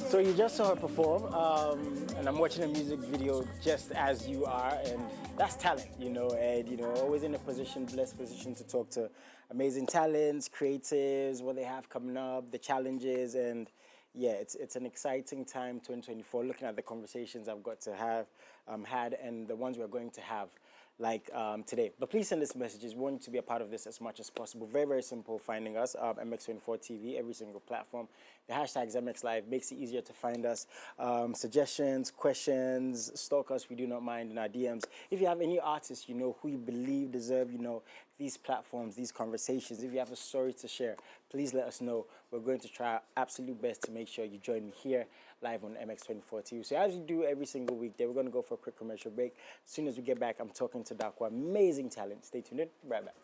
So you just saw her perform, and I'm watching a music video just as you are, and that's talent, and always in a position, blessed position to talk to amazing talents, creatives, what they have coming up, the challenges, and yeah, it's an exciting time, 2024. Looking at the conversations I've got to have had, and the ones we're going to have like today. But please send us messages. We want you to be a part of this as much as possible. Very, very simple finding us, MX24 TV, every single platform. The hashtag is MX Live makes it easier to find us. Suggestions, questions, stalk us. We do not mind in our DMs. If you have any artists who you believe deserve, these platforms, these conversations, if you have a story to share, please let us know. We're going to try our absolute best to make sure you join me here live on MX24 TV. So as we do every single weekday, we're going to go for a quick commercial break. As soon as we get back, I'm talking to Darkua. Amazing talent. Stay tuned in. Right back.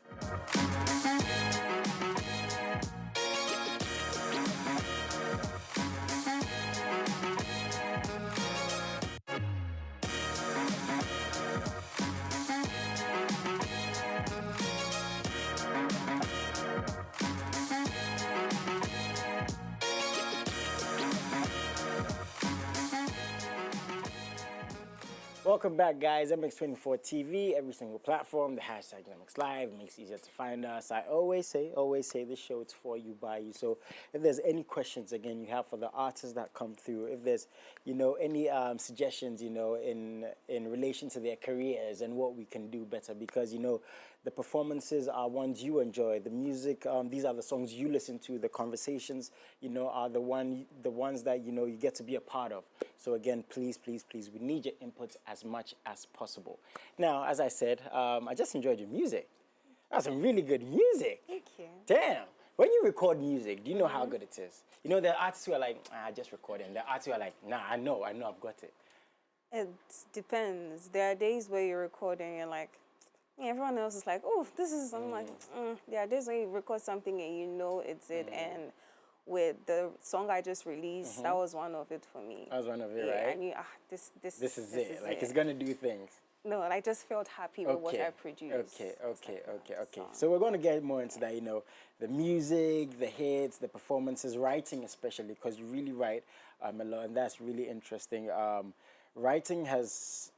Welcome back, guys. MX24 TV, every single platform. The hashtag MX Live makes it easier to find us. I always say, this show is for you, by you. So if there's any questions, again, you have for the artists that come through, if there's, any suggestions, in relation to their careers and what we can do better, because, the performances are ones you enjoy. The music, these are the songs you listen to. The conversations, are the ones that, you get to be a part of. So again, please, please, please, we need your inputs as much as possible. Now, as I said, I just enjoyed your music. That's some really good music. Thank you. Damn. When you record music, do you know how good it is? There are artists who are like, I just recorded. And there are artists who are like, nah, I know, I've got it. It depends. There are days where you're recording and like, everyone else is like, oh, this is, I'm like, there are days when you record something and it's it. And with the song I just released, that was one of it for me. That was one of it, right? I knew, this is it. Like, it's going to do things. No, and I just felt happy with what I produced. Okay. So we're going to get more into that, the music, the hits, the performances, writing especially, because you really write a lot, and that's really interesting. Writing has...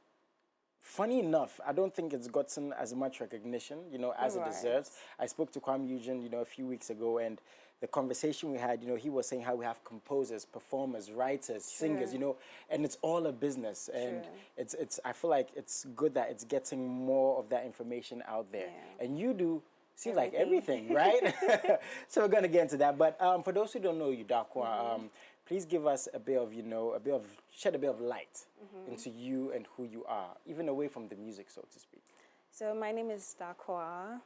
Funny enough, I don't think it's gotten as much recognition, as it deserves. I spoke to Kwame Eugene, a few weeks ago, and the conversation we had, he was saying how we have composers, performers, writers, singers, and it's all a business. And it's I feel like it's good that it's getting more of that information out there. Yeah. And you do seems like everything, right? So we're going to get into that. But for those who don't know you, Darkua, please give us a bit of, shed a bit of light into you and who you are, even away from the music, so to speak. So my name is Darkua.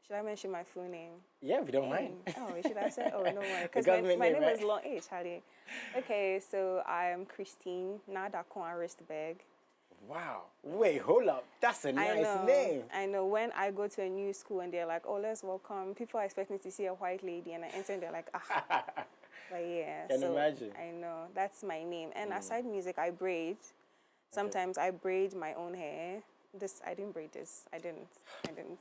Should I mention my full name? Yeah, if you don't mind. Oh, should I say? Oh, no worry. Because my name is long H, Hardy. Okay, so I'm Christine Darkua Ristberg. Wow. Wait, hold up. That's a nice name. I know. When I go to a new school and they're like, oh, let's welcome, people are expecting to see a white lady, and I enter and they're like, ah. But yeah, Can imagine. I know. That's my name. And aside music, I braid. Sometimes I braid my own hair. I didn't braid this. I didn't.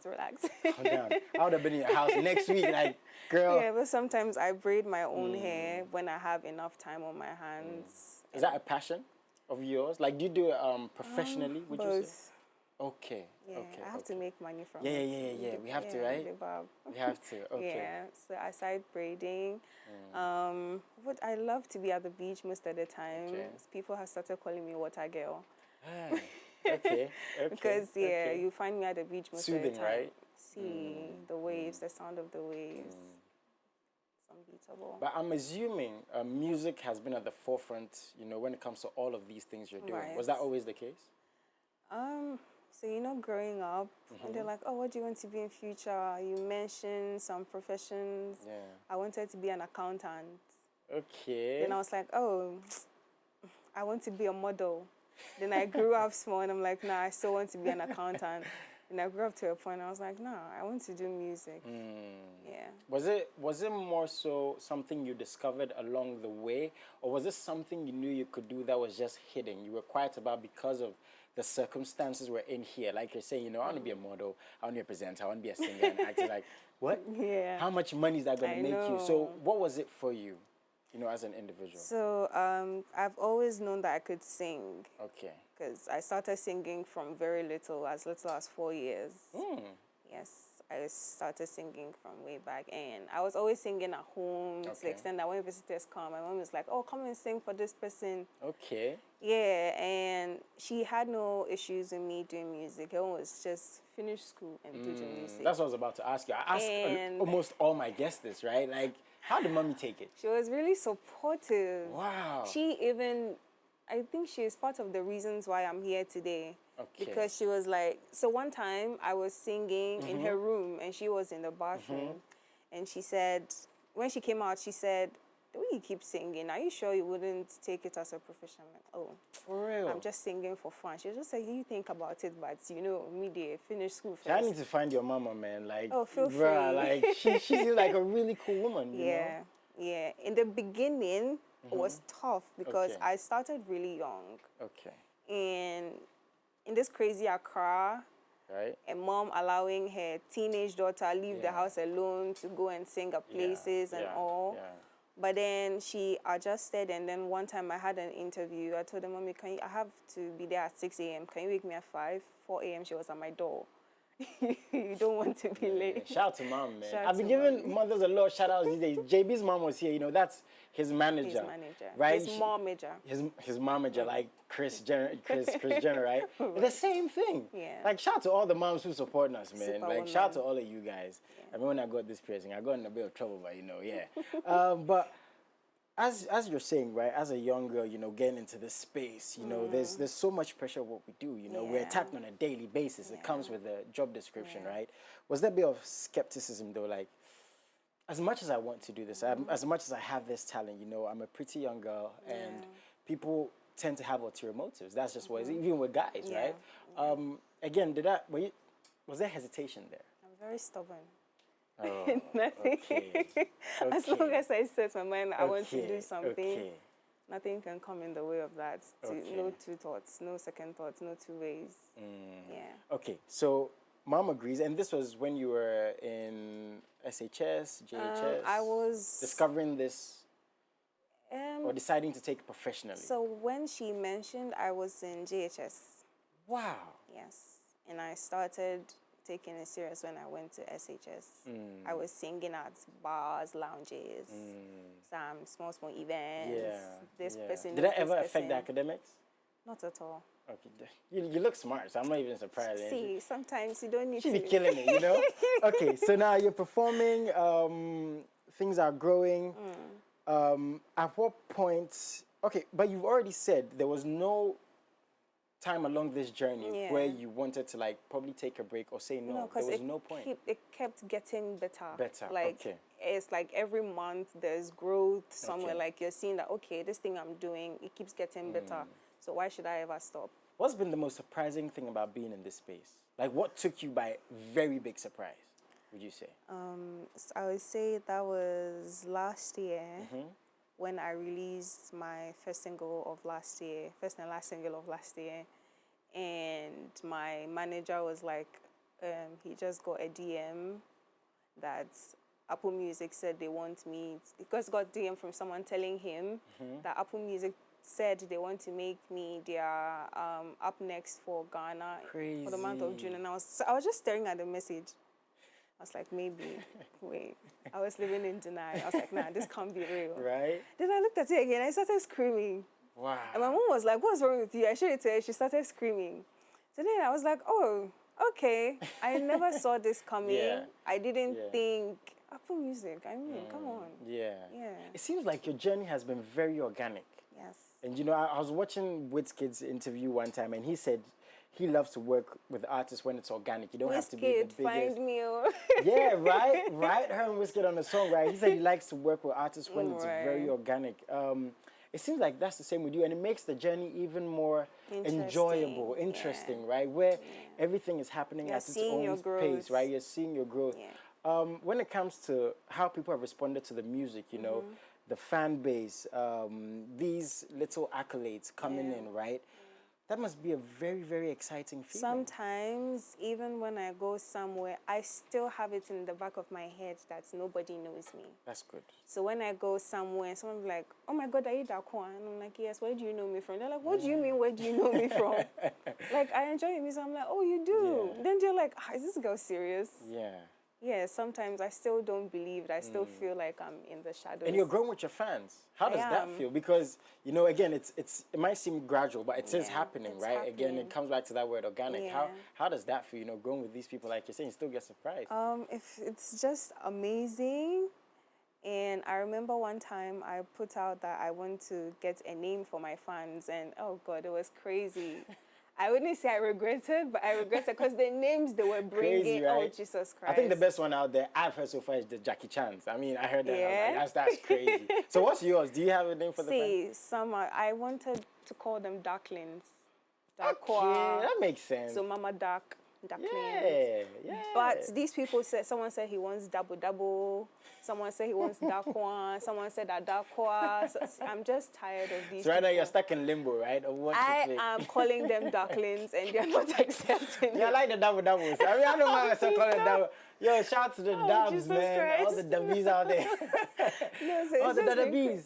Relax. Calm down. I would have been in your house next week, like, girl. Yeah, but sometimes I braid my own hair when I have enough time on my hands. Is that a passion of yours? Like, do you do it professionally, would you say? Okay. Yeah, okay. I have to make money from it. Yeah, we have to, right? We have to, okay. Yeah, so aside braiding, what I love to be at the beach most of the time. Okay. People have started calling me water girl. Okay. Because, you find me at the beach most of the time. Soothing, right? See the waves, the sound of the waves. It's unbeatable. But I'm assuming music has been at the forefront, when it comes to all of these things you're doing. Right. Was that always the case? So, growing up, and they're like, oh, what do you want to be in future? You mentioned some professions. Yeah. I wanted to be an accountant. Okay. Then I was like, oh, I want to be a model. Then I grew up small, and I'm like, nah, I still want to be an accountant. And I grew up to a point, I was like, no, I want to do music. Yeah. Was it more so something you discovered along the way, or was it something you knew you could do that was just hidden? You were quiet about because of the circumstances we're in here. Like you're saying, I want to be a model, I want to be a presenter, I want to be a singer and actor. Like, what? Yeah. How much money is that going to make you? So what was it for you, as an individual? So I've always known that I could sing. Okay. Because I started singing from very little as 4 years. Yes, I started singing from way back, and I was always singing at home to the extent that when visitors come, my mom is like, "Oh, come and sing for this person." Okay. Yeah, and she had no issues with me doing music. It was just finish school and do the music. That's what I was about to ask you. I ask almost all my guests this, right? Like, how did mommy take it? She was really supportive. Wow. I think she is part of the reasons why I'm here today. Okay. Because she was like, so one time I was singing in her room and she was in the bathroom. And she said, when she came out, she said, "The way you keep singing, are you sure you wouldn't take it as a profession?" I'm like, "Oh, for real? I'm just singing for fun." She was just like, "You think about it, but me, they finish school first." I need to find your mama, man. Like, oh, feel free. Like, she seems like a really cool woman, you know? Yeah. In the beginning, it was tough because I started really young. Okay. And in this crazy Accra, right? And mom allowing her teenage daughter leave the house alone to go and sing at places and all. Yeah. But then she adjusted, and then one time I had an interview. I told her, "Mommy, I have to be there at 6 a.m. Can you wake me at 5? 4 a.m. She was at my door." You don't want to be late. Shout out to mom, man. Shout I've been giving mothers a lot of shout outs these days. JB's mom was here, that's his manager. His manager. Right? His momager. His momager, like Chris Jenner, right? But the same thing. Yeah. Like, shout out to all the moms who support us, man. Super like, woman. shout out to all of you guys. Yeah. I mean, when I got this piercing, I got in a bit of trouble, but but as you're saying, right, as a young girl, getting into this space, there's so much pressure of what we do, we're attacked on a daily basis. It comes with a job description, right? Was there a bit of skepticism though, like, as much as I want to do this, as much as I have this talent, I'm a pretty young girl, and people tend to have ulterior motives. That's just what it is, even with guys, right? Again, was there hesitation there? I'm very stubborn. Oh, nothing. Okay. As long as I set my mind, I want to do something. Nothing can come in the way of that. No two thoughts, no second thoughts, no two ways. Yeah. Okay, so mom agrees, and this was when you were in SHS, JHS. I was discovering this, or deciding to take it professionally. So when she mentioned, I was in JHS. Wow. Yes, and I started taking it serious when I went to SHS. I was singing at bars, lounges, some small events. This person. Did that ever affect the academics? Not at all. Okay, you look smart, so I'm not even surprised. See, sometimes you don't need to. She be killing it, Okay, so now you're performing. Things are growing. At what point? Okay, but you've already said there was no time along this journey where you wanted to probably take a break or say no. No, there was no point. It kept getting better. Like, it's like every month there's growth somewhere. Like you're seeing that, okay, this thing I'm doing, it keeps getting better. So why should I ever stop? What's been the most surprising thing about being in this space? Like, what took you by very big surprise, would you say? So I would say that was last year. When I released my first and last single of last year, and my manager was like, he just got a DM that Apple Music said they want me, because got DM from someone telling him that Apple Music said they want to make me their up next for Ghana for the month of June, and I was just staring at the message. I was like, maybe, wait. I was living in denial. I was like, nah, this can't be real. Right? Then I looked at it again. I started screaming. Wow. And my mom was like, what's wrong with you? I showed it to her. She started screaming. So then I was like, oh, okay. I never saw this coming. I didn't think, Apple Music, I mean, come on. Yeah. It seems like your journey has been very organic. Yes. And I was watching Wizkid's interview one time, and he said he loves to work with artists when it's organic. You don't have to be the biggest. Find me. Yeah, right. Her and Wizkid on the song, right? He said he likes to work with artists when it's very organic. It seems like that's the same with you, and it makes the journey even more enjoyable, interesting, right? Where everything is happening at its own pace, right? You're seeing your growth. Yeah. When it comes to how people have responded to the music, the fan base, these little accolades coming in, right? That must be a very, very exciting feeling. Sometimes, even when I go somewhere, I still have it in the back of my head that nobody knows me. That's good. So when I go somewhere, someone be like, "Oh my God, are you Darkua?" And I'm like, "Yes, where do you know me from?" They're like, "What do you mean, where do you know me from?" Like, I enjoy your music. I'm like, "Oh, you do?" Yeah. Then they're like, "Is this girl serious?" Yeah. Yeah, sometimes I still don't believe it. I still feel like I'm in the shadows. And you're growing with your fans. How does that feel? Because, you know, again, it might seem gradual, but it is happening, it's right? Again, happening. it comes back to that word organic. Yeah. How does that feel, you know, growing with these people, like you're saying, you still get surprised? If it's just amazing. And I remember one time I put out that I want to get a name for my fans, and oh God, it was crazy. I wouldn't say I regretted, but I regretted because the names they were bringing, Crazy, right? oh Jesus Christ. I think the best one out there I've heard so far is the Jackie Chan's. I mean, I heard that. I was Yeah. like, that's crazy. So what's yours? Do you have a name for the fans? See, I wanted to call them ducklings. Okay, that makes sense. So Mama Duck, ducklings. Yeah, yeah. But these people said, someone said he wants double. Someone said he wants Darkua. Someone said Darkua. So I'm just tired of these. So right now people. you're stuck in limbo, right? Of what to I play. am calling them ducklings, and they're not accepting Yeah, I it. like the doubles. I mean, I don't mind myself calling it double. Yo, shout out to the dubs, Jesus man. Christ. All the dubbies out there. No, so Oh, it's the just been DBs.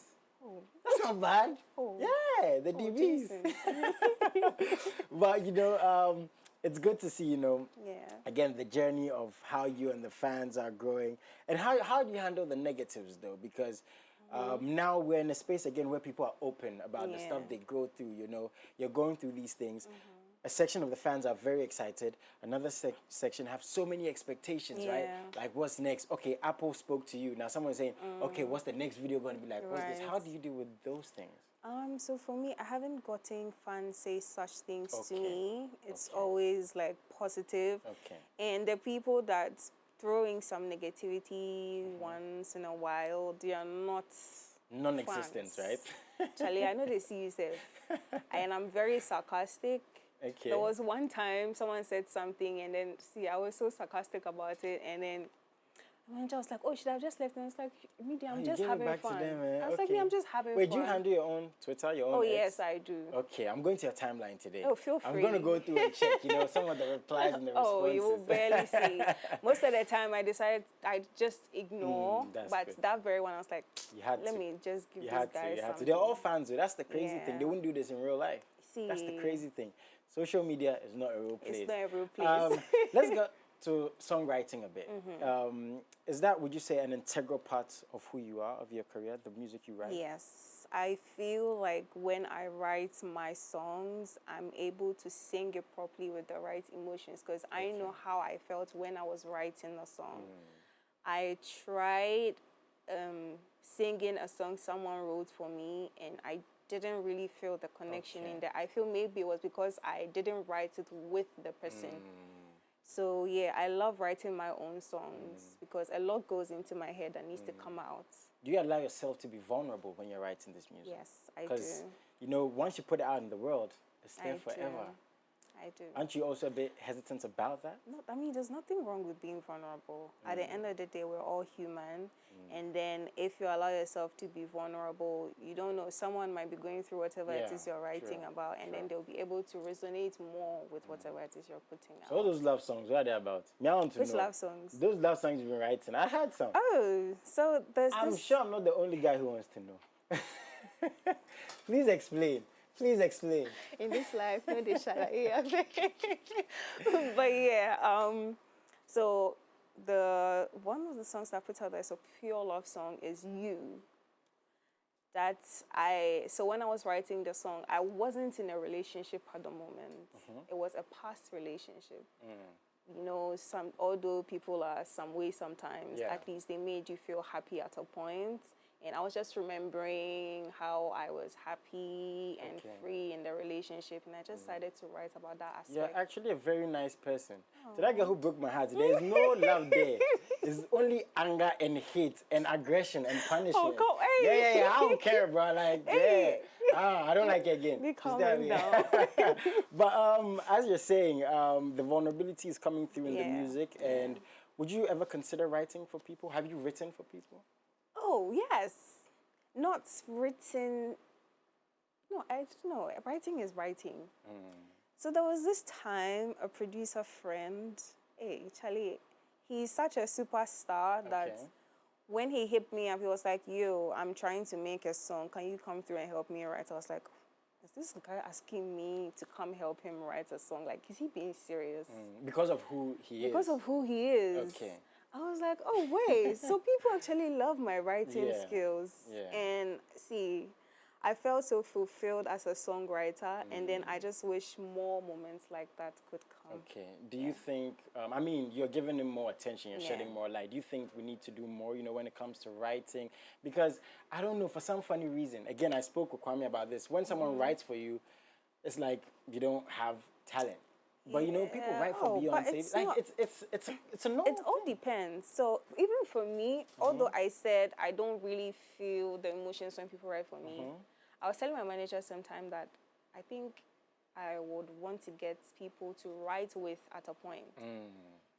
That's not bad. Yeah, the DBs. Jason. But, you know, it's good to see, you know, Yeah. again, the journey of how you and the fans are growing. And how do you handle the negatives, though? Because now we're in a space, again, where people are open about the stuff they go through, you know. You're going through these things. A section of the fans are very excited. Another section have so many expectations, right? Like, what's next? Okay, Apple spoke to you. Now someone's saying, okay, what's the next video going to be like? What's this? How do you deal with those things? So for me, I haven't gotten fans say such things to me. It's always like positive. Okay. And the people that throwing some negativity once in a while, they are not Non-existent, fans. right? Charlie, I know they see you say, and I'm very sarcastic. Okay. There was one time someone said something, and then I was so sarcastic about it, and then my manager was like, "Oh, should I have just left?" And it's like, "Media, I'm just having fun." To them, I was like, "Yeah, I'm just having Wait, fun." do you handle your own Twitter, your own Oh X? yes, I do. Okay, I'm going to your timeline today. Oh, feel free. I'm going to go through and check, you know, some of the replies and the responses. Oh, you will barely see. Most of the time, I just ignore. But good. that very one, I was like, Let me just give you these had guys to. something. They're all fans, though. That's the crazy thing. They Yeah. wouldn't do this in real life. That's the crazy thing. Social media is not a real place. It's not a real place. Let's go to songwriting a bit. Is that, would you say, an integral part of who you are, of your career, the music you write? Yes. I feel like when I write my songs, I'm able to sing it properly with the right emotions because I know how I felt when I was writing the song. I tried singing a song someone wrote for me, and I didn't really feel the connection in there. I feel maybe it was because I didn't write it with the person. So yeah, I love writing my own songs because a lot goes into my head that needs to come out. Do you allow yourself to be vulnerable when you're writing this music? Yes, I do. Because, you know, once you put it out in the world, it's there forever. I do. Aren't you also a bit hesitant about that? No, I mean, there's nothing wrong with being vulnerable. At the end of the day, we're all human. And then if you allow yourself to be vulnerable, you don't know, someone might be going through whatever it is you're writing about, and then they'll be able to resonate more with whatever it is you're putting out. So all those love songs, what are they about? Me, I want to know. Which love songs? Those love songs you've been writing. I had some. Oh, so there's I'm this... sure I'm not the only guy who wants to know. Please explain. Please explain. In this life, no, they shall. Yeah. But yeah, so one of the songs I put out that's a pure love song is You. So when I was writing the song, I wasn't in a relationship at the moment. It was a past relationship. You know, although people are some way sometimes, at least they made you feel happy at a point. And I was just remembering how I was happy and free in the relationship, and I just decided to write about that aspect. You're actually a very nice person. To that girl who broke my heart, there's no love there. It's only anger and hate and aggression and punishment. Oh, come, hey. Yeah. I don't care, bro. Like, I don't like it again. Be calming down. But as you're saying, the vulnerability is coming through in the music. And would you ever consider writing for people? Have you written for people? Oh, yes. Not written No, I don't know. Writing is writing. So there was this time a producer friend, hey, Charlie, he's such a superstar that when he hit me up, he was like, yo, I'm trying to make a song. Can you come through and help me write? I was like, is this guy asking me to come help him write a song? Like, is he being serious? Because of who he is. Because of who he is. Okay. I was like, oh, wait. So people actually love my writing skills. Yeah. And see, I felt so fulfilled as a songwriter. And then I just wish more moments like that could come. Okay. Do you think, I mean, you're giving him more attention, you're Yeah. shedding more light. Do you think we need to do more, you know, when it comes to writing? Because, I don't know, for some funny reason, again, I spoke with Kwame about this. When someone writes for you, it's like you don't have talent. But, you know, people write for Beyonce. It's like, not, it's a normal it all depends. So even for me, although I said I don't really feel the emotions when people write for me, I was telling my manager sometime that I think I would want to get people to write with at a point.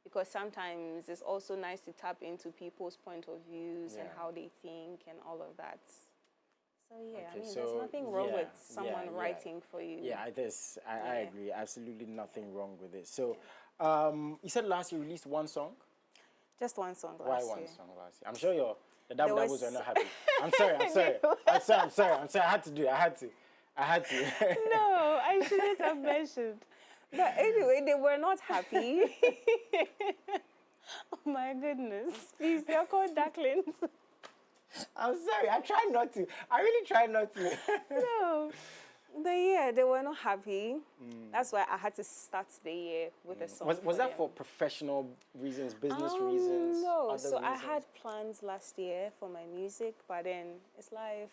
Because sometimes it's also nice to tap into people's point of views and how they think and all of that. So yeah, I mean, there's nothing wrong with someone writing for you. Yeah, I agree. Absolutely nothing wrong with it. So, you said last year you released one song? Just one song last Why year. one song last year? I'm sure the Double There Doubles was- are not happy. I'm sorry. I'm sorry. I had to do it. I had to. No, I shouldn't have mentioned. But anyway, they were not happy. Oh my goodness. Please, they're called ducklings. I'm sorry. I tried not to. I really tried not to. No. But yeah, they were not happy. That's why I had to start the year with a song. Was that them. for professional reasons, business reasons? No. other So I reasons? had plans last year for my music, but then it's life.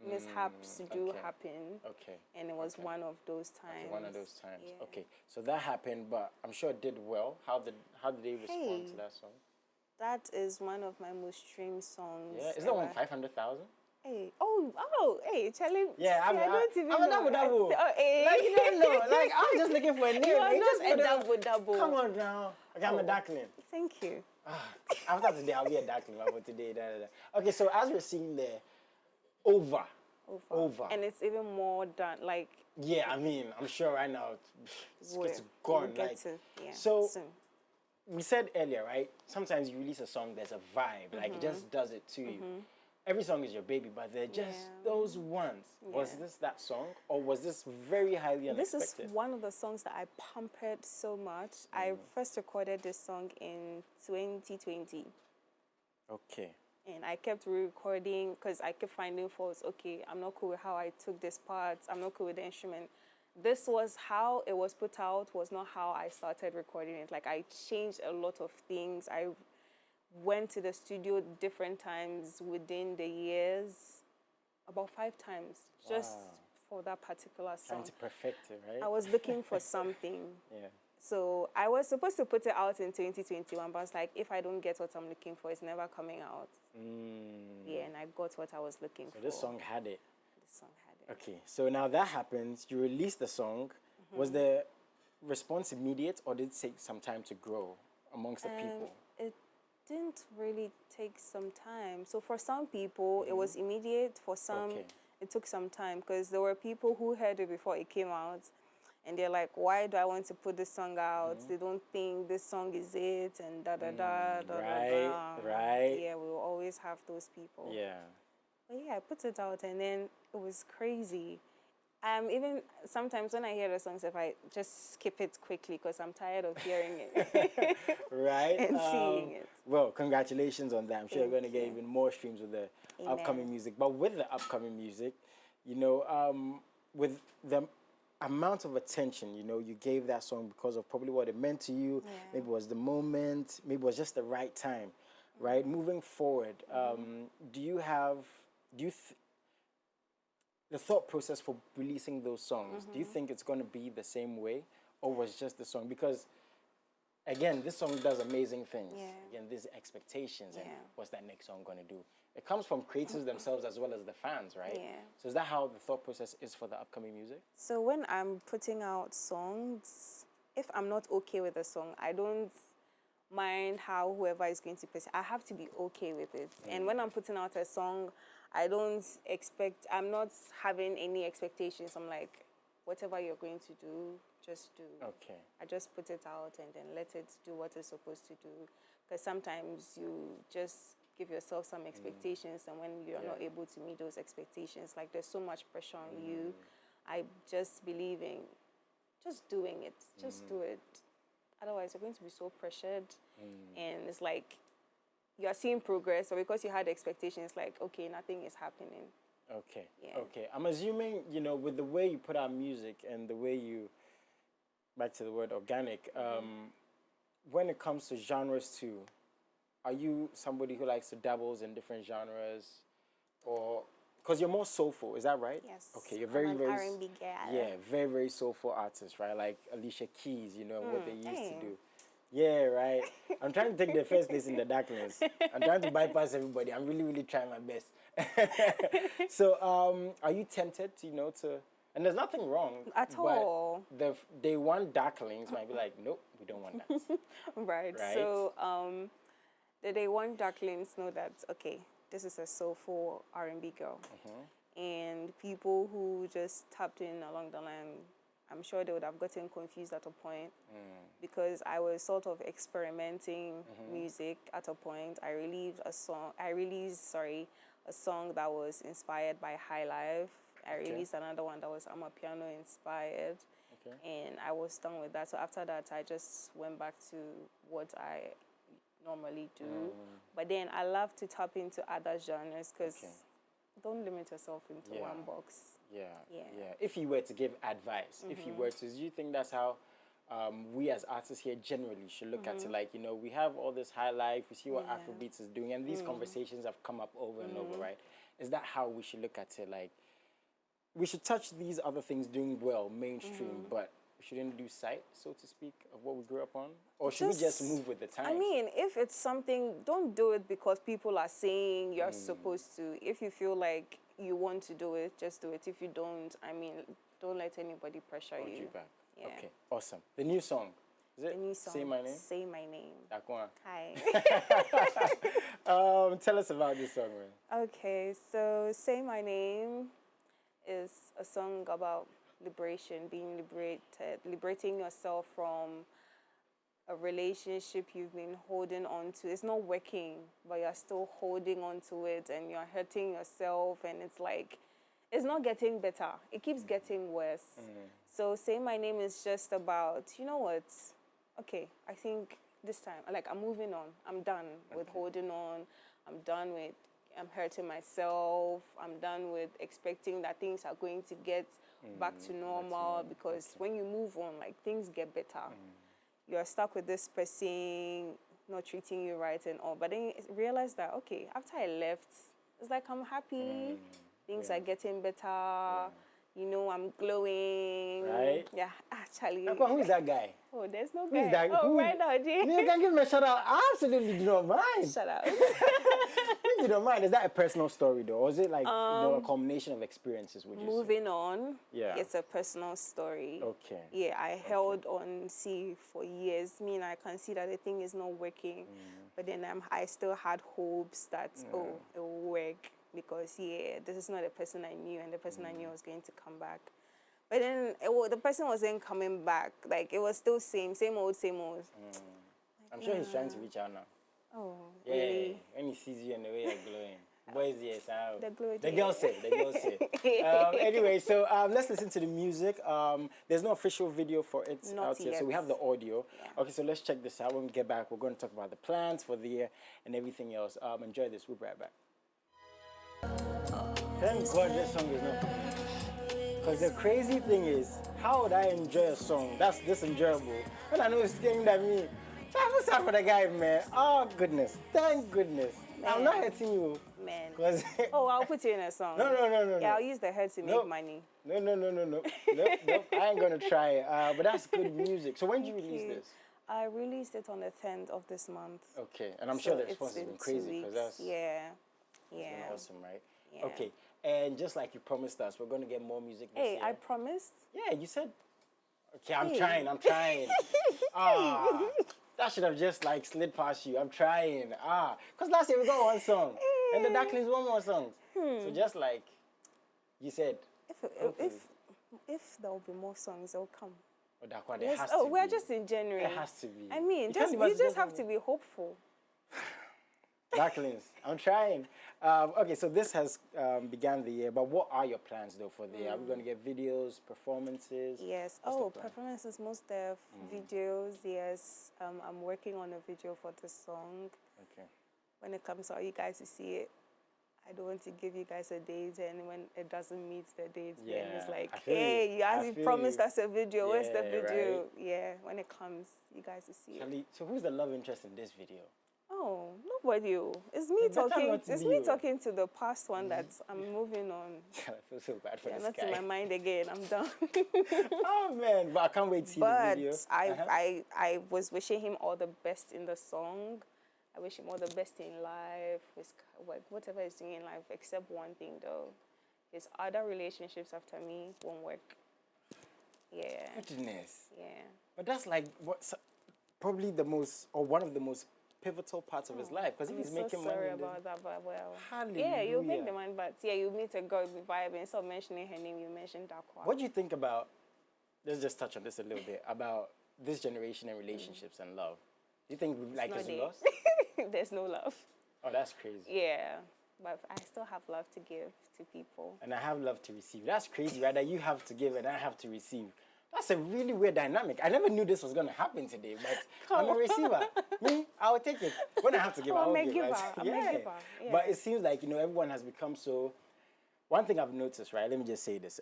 Mishaps do happen. Okay. And it was one of those times. One of those times. Yeah. Okay. So that happened, but I'm sure it did well. How did they respond to that song? That is one of my most streamed songs. Yeah. Is that one ever. 500,000? Hey, hey, Charlie. Yeah, see, I don't even I'm a know. double. Oh, hey. Like, you don't know. Like, I'm just looking for a name. You are You not just a put it- double. Come on now. Okay, I'm a duckling. Thank you. After today, I'll be a duckling. But today, Okay, so as we're seeing there, over. And it's even more done. Like, Yeah, I mean, I'm sure right now it's we'll gone. get Like, to, yeah, so soon. we said earlier, right? Sometimes you release a song, there's a vibe, like it just does it to you. Every song is your baby, but they're just those ones. Was this that song, or was this very highly This unexpected? is one of the songs that I pampered so much. I first recorded this song in 2020. Okay. And I kept re-recording because I kept finding faults. Okay, I'm not cool with how I took this part. I'm not cool with the instrument. This was how it was put out, was not how I started recording it. Like, I changed a lot of things. I went to the studio different times within the years, about 5 times, just for that particular song. Trying to perfect it, right? I was looking for something. Yeah. So I was supposed to put it out in 2021, but I was like, if I don't get what I'm looking for, it's never coming out. Yeah, and I got what I was looking for. So this song had it. This song had it. Okay, so now that happens, you release the song. Was the response immediate, or did it take some time to grow amongst the people? It didn't really take some time. So for some people, it was immediate. For some, it took some time because there were people who heard it before it came out. And they're like, why do I want to put this song out? They don't think this song is it, and Right. Yeah, we will always have those people. Yeah. But yeah, I put it out, and then it was crazy. Even sometimes when I hear the songs, if I just skip it quickly because I'm tired of hearing it Right. and seeing it. Well, congratulations on that. I'm sure you're going to get you. even more streams with the Amen. upcoming music. But with the upcoming music, you know, with the amount of attention, you know, you gave that song because of probably what it meant to you. Maybe it was the moment, maybe it was just the right time, right? Moving forward, the thought process for releasing those songs, do you think it's going to be the same way, or was just the song? Because again, this song does amazing things. Yeah. Again, there's expectations and Yeah. what's that next song going to do? It comes from creators themselves as well as the fans, right? Yeah. So is that how the thought process is for the upcoming music? So when I'm putting out songs, if I'm not okay with the song, I don't mind how whoever is going to play it. I have to be okay with it. And when I'm putting out a song, I'm not having any expectations. I'm like, whatever you're going to do, just do. Okay. I just put it out and then let it do what it's supposed to do. Because sometimes you just give yourself some expectations, and when you're not able to meet those expectations, like there's so much pressure on you. I just believe in just doing it. Just do it. Otherwise, you're going to be so pressured, and it's like you're seeing progress, but because you had expectations, like, okay, nothing is happening. Okay. Yeah. Okay. I'm assuming, with the way you put out music and the way you, back to the word organic, when it comes to genres too, are you somebody who likes to dabbles in different genres, or because you're more soulful, is that right? Yes. Okay, you're very, I'm an very R&B gal. yeah, very, very soulful artist, right? Like Alicia Keys, and what they used to Hey. do. Yeah, right. I'm trying to take the first place in the Darkness. I'm trying to bypass everybody. I'm really, really trying my best. So, are you tempted, to? And there's nothing wrong At but all. Day one Darklings might be like, nope, we don't want that. Right. Right. So, the Day One Darklings know that, okay, this is a soulful R&B girl. And people who just tapped in along the line, I'm sure they would have gotten confused at a point because I was sort of experimenting music at a point. I released a song that was inspired by High Life. I released another one that was Amapiano inspired. Okay. And I was done with that. So after that, I just went back to what I normally do. But then I love to tap into other genres because don't limit yourself into one box. Yeah. If you were to give advice, if you were to, do you think that's how we as artists here generally should look at it? Like, we have all this high life, we see what Afrobeats is doing, and these conversations have come up over and over, right? Is that how we should look at it? Like, we should touch these other things doing well, mainstream, but we shouldn't lose sight, so to speak, of what we grew up on? Or should we just move with the times? I mean, if it's something, don't do it because people are saying you're supposed to. If you feel like you want to do it, just do it. If you don't, I mean, don't let anybody pressure Hold you. you back. Yeah. Okay, awesome. The new song, is it? The new song. Say My Name? Say My Name. Darkua. Hi. Tell us about this song, man. Okay, so Say My Name is a song about liberation, being liberated, liberating yourself from a relationship you've been holding on to. It's not working, but you're still holding on to it and you're hurting yourself, and it's like, it's not getting better. It keeps getting worse. So Say My Name is just about, you know what, okay, I think this time, like, I'm moving on. I'm done with holding on. I'm done with hurting myself. I'm done with expecting that things are going to get back to normal, because when you move on, like, things get better. You're stuck with this person not treating you right and all. But then you realize that, okay, after I left, it's like I'm happy. Things are getting better. I'm glowing. Right? Yeah, actually. Who is that guy? Oh, there's no Who is guy. that? Oh, right now, G. You can give me a shout out. I absolutely do not mind. Shut up. You don't mind. Is that a personal story though? Or is it like a combination of experiences, would you say? Moving on. Yeah. It's a personal story. Okay. Yeah, I held on, for years. I can see that the thing is not working. But then I still had hopes that, it will work. Because, this is not the person I knew, and the person I knew was going to come back. But then the person wasn't coming back. Like, it was still same old. I'm sure he's trying to reach out now. Oh, Yeah, really? when he sees you and the way you're glowing. Boys, yes, The glow, the girls say, anyway, so let's listen to the music. There's no official video for it Not out yet, yet. so we have the audio. Yeah. Okay, so let's check this out. When we get back, we're going to talk about the plans for the year and everything else. Enjoy this. We'll be right back. Thank God this song is not. Because the crazy thing is, how would I enjoy a song that's this enjoyable when I know it's aimed at me? So I feel sad for the guy, man. Oh, goodness. Thank goodness. Man. I'm not hurting you. Man. 'Cause Oh, I'll put you in a song. No. Yeah, I'll use the head to make money. No. Nope. I ain't going to try it. But that's good music. So when did you release this? I released it on the 10th of this month. Okay. And I'm sure the it's response has been 2 crazy because weeks. that's Yeah. been awesome, right? Yeah. Okay. And just like you promised us, we're going to get more music this Hey, year. I promised. Yeah, you said. Okay, I'm trying. That should have just like slid past you. I'm trying. Because last year we got one song. And the Darklings one more song. So just like you said, If there will be more songs, they'll come. oh, Darkua, there has Oh, to we're be. just in January. It has to be. I mean, You just have to be hopeful. Darklings, I'm trying. Okay, so this has began the year, but what are your plans though for the year? Are we going to get videos, performances? Yes. What's the Oh, plan? performances, most of videos. Yes. I'm working on a video for this song. Okay. When it comes out, you guys will see it. I don't want to give you guys a date, and when it doesn't meet the dates, then it's Yeah, like, I feel hey, you. I you feel promised you. us a video. Where's the Yeah, video? right. Yeah, when it comes, you guys will see it. Charlie, so who's the love interest in this video? Oh, nobody. It's me It better talking. not It's be me you. talking to the past one that I'm moving on. I feel so bad for Yeah, this not guy. in my mind again. I'm done. Oh man, but I can't wait to see the But video. I was wishing him all the best in the song. I wish him all the best in life, whatever he's doing in life, except one thing though. His other relationships after me won't work. Yeah. Goodness. Yeah. But that's like probably the most, or one of the most pivotal parts of his life, because if he's making money. Sorry then- about that, but well. Hallelujah. Yeah, you make the money, but yeah, you meet a girl with vibe, and instead of mentioning her name, you mentioned Darkua. What do you think about, let's just touch on this a little bit, about this generation and relationships and love? Do you think it's lost? There's no love. Oh, that's crazy. Yeah, but I still have love to give to people. And I have love to receive. That's crazy, right? That you have to give and I have to receive. That's a really weird dynamic. I never knew this was going to happen today, but I'm a receiver. Me, I'll take it. When I have to give, I will give. I'm a giver. Yeah. But it seems like, everyone has become so... One thing I've noticed, right? Let me just say this.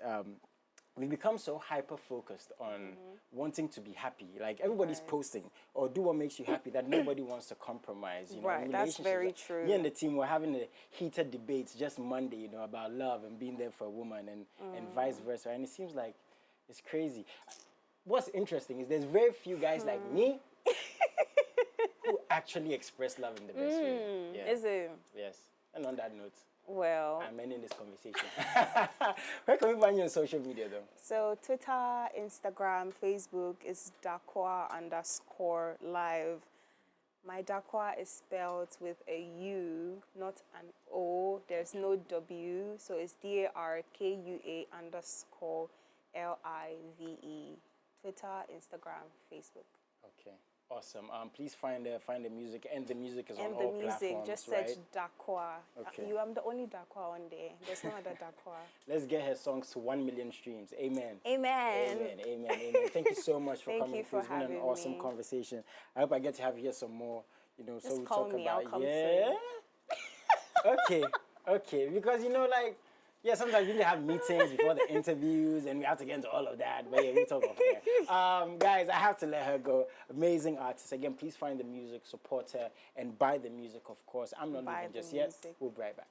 We've become so hyper-focused on wanting to be happy. Like, everybody's posting or do what makes you happy, that nobody wants to compromise. Right, that's very true. Me and the team were having a heated debates just Monday, about love and being there for a woman and vice versa. And it seems like it's crazy. What's interesting is there's very few guys like me who actually express love in the best way. Yeah. Is it? Yes. And on that note, well, I'm ending this conversation. Where can we find you on social media, though? So Twitter, Instagram, Facebook is Darkua_live. My Darkua is spelled with a U, not an O. There's no W, so it's DARKUA_LIVE. Twitter, Instagram, Facebook. Okay. Awesome. Please find the music, and the music is on And all the music, platforms, just right? search Darkua. Okay. I'm the only Darkua on there. There's no other Darkua. Let's get her songs to 1 million streams. Amen. Amen. Amen. Amen. Amen. Thank you so much for Thank coming. you for It's been an having awesome me. conversation. I hope I get to have you here some more. So Just we call talk me, about I'll come Okay. Okay. Because sometimes we need to have meetings before the interviews, and we have to get into all of that. But yeah, we talk about it. Guys, I have to let her go. Amazing artist. Again, please find the music, support her, and buy the music, of course. I'm not leaving just yet. We'll be right back.